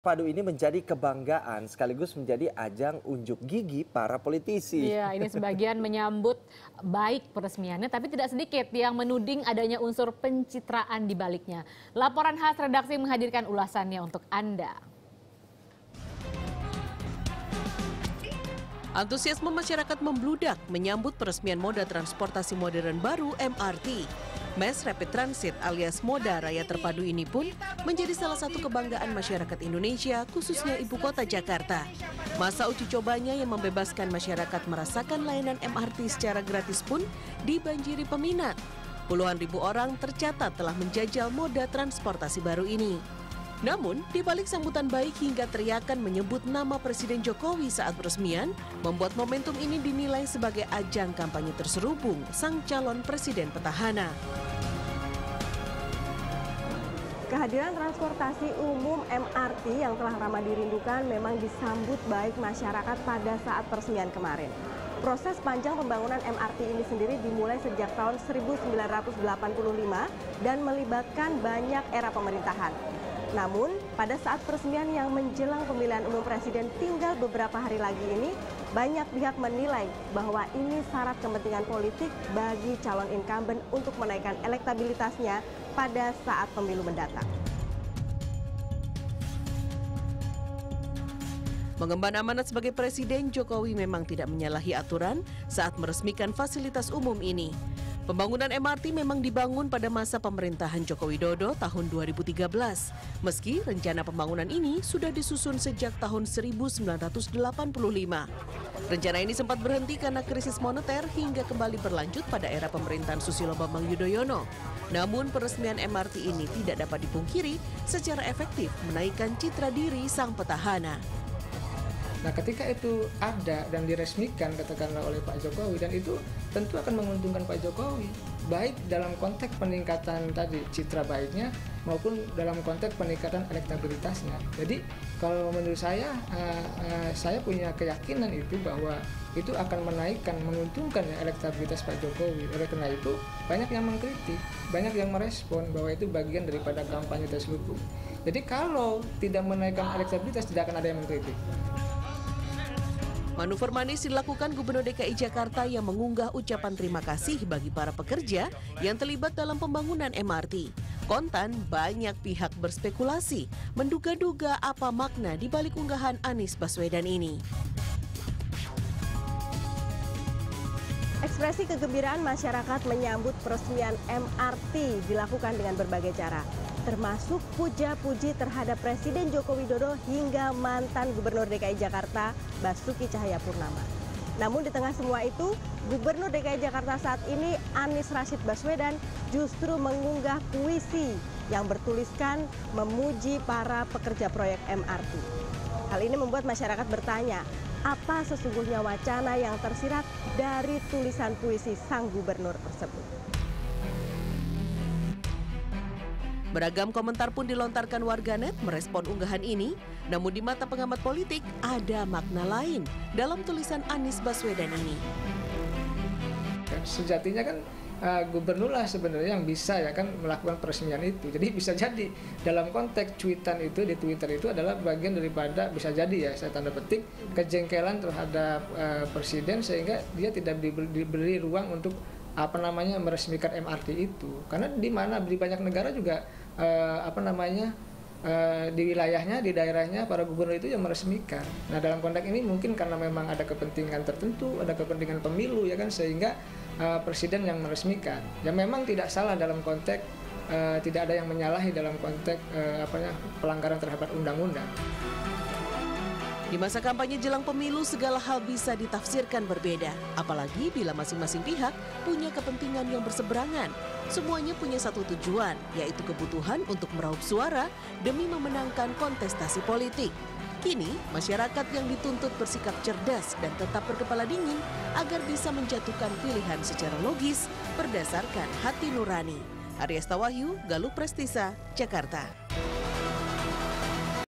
Padu ini menjadi kebanggaan sekaligus menjadi ajang unjuk gigi para politisi. Iya, ini sebagian menyambut baik peresmiannya, tapi tidak sedikit yang menuding adanya unsur pencitraan di baliknya. Laporan khas redaksi menghadirkan ulasannya untuk Anda. Antusiasme masyarakat membludak menyambut peresmian moda transportasi modern baru MRT. Mass Rapid Transit alias moda raya terpadu ini pun menjadi salah satu kebanggaan masyarakat Indonesia, khususnya ibu kota Jakarta. Masa uji cobanya yang membebaskan masyarakat merasakan layanan MRT secara gratis pun dibanjiri peminat. Puluhan ribu orang tercatat telah menjajal moda transportasi baru ini. Namun, di balik sambutan baik hingga teriakan menyebut nama Presiden Jokowi saat peresmian, membuat momentum ini dinilai sebagai ajang kampanye terselubung sang calon presiden petahana. Kehadiran transportasi umum MRT yang telah lama dirindukan memang disambut baik masyarakat pada saat peresmian kemarin. Proses panjang pembangunan MRT ini sendiri dimulai sejak tahun 1985 dan melibatkan banyak era pemerintahan. Namun, pada saat peresmian yang menjelang pemilihan umum presiden tinggal beberapa hari lagi ini, banyak pihak menilai bahwa ini syarat kepentingan politik bagi calon incumbent untuk menaikkan elektabilitasnya pada saat pemilu mendatang. Mengemban amanat sebagai presiden, Jokowi memang tidak menyalahi aturan saat meresmikan fasilitas umum ini. Pembangunan MRT memang dibangun pada masa pemerintahan Joko Widodo tahun 2013. Meski rencana pembangunan ini sudah disusun sejak tahun 1985. Rencana ini sempat berhenti karena krisis moneter hingga kembali berlanjut pada era pemerintahan Susilo Bambang Yudhoyono. Namun peresmian MRT ini tidak dapat dipungkiri secara efektif menaikkan citra diri sang petahana. Nah, ketika itu ada dan diresmikan katakanlah oleh Pak Jokowi, dan itu tentu akan menguntungkan Pak Jokowi, baik dalam konteks peningkatan tadi citra baiknya maupun dalam konteks peningkatan elektabilitasnya. Jadi kalau menurut saya punya keyakinan itu bahwa itu akan menaikkan, menguntungkan elektabilitas Pak Jokowi. Oleh karena itu banyak yang mengkritik, banyak yang merespon bahwa itu bagian daripada kampanye terselubung. Jadi kalau tidak menaikkan elektabilitas tidak akan ada yang mengkritik. Manuver manis dilakukan Gubernur DKI Jakarta yang mengunggah ucapan terima kasih bagi para pekerja yang terlibat dalam pembangunan MRT. Kontan banyak pihak berspekulasi, menduga-duga apa makna di balik unggahan Anies Baswedan ini. Ekspresi kegembiraan masyarakat menyambut peresmian MRT dilakukan dengan berbagai cara, termasuk puja-puji terhadap Presiden Joko Widodo hingga mantan Gubernur DKI Jakarta Basuki Cahayapurnama. Namun di tengah semua itu, Gubernur DKI Jakarta saat ini Anies Rashid Baswedan justru mengunggah puisi yang bertuliskan memuji para pekerja proyek MRT. Hal ini membuat masyarakat bertanya, apa sesungguhnya wacana yang tersirat dari tulisan puisi sang gubernur tersebut. Beragam komentar pun dilontarkan warganet merespon unggahan ini, namun di mata pengamat politik ada makna lain dalam tulisan Anies Baswedan ini. Sejatinya kan gubernur lah sebenarnya yang bisa ya kan melakukan peresmian itu. Jadi bisa jadi dalam konteks cuitan itu di Twitter itu adalah bagian daripada bisa jadi ya saya tanda petik kejengkelan terhadap presiden sehingga dia tidak diberi ruang untuk meresmikan MRT itu. Karena di banyak negara juga di wilayahnya, di daerahnya para gubernur itu yang meresmikan. Nah, dalam konteks ini mungkin karena memang ada kepentingan tertentu, ada kepentingan pemilu ya kan sehingga presiden yang meresmikan. Ya memang tidak salah dalam konteks tidak ada yang menyalahi dalam konteks pelanggaran terhadap undang-undang. Di masa kampanye jelang pemilu, segala hal bisa ditafsirkan berbeda. Apalagi bila masing-masing pihak punya kepentingan yang berseberangan. Semuanya punya satu tujuan, yaitu kebutuhan untuk meraup suara demi memenangkan kontestasi politik. Kini, masyarakat yang dituntut bersikap cerdas dan tetap berkepala dingin agar bisa menjatuhkan pilihan secara logis berdasarkan hati nurani. Aryasta Wahyu, Galuh Prestisa, Jakarta.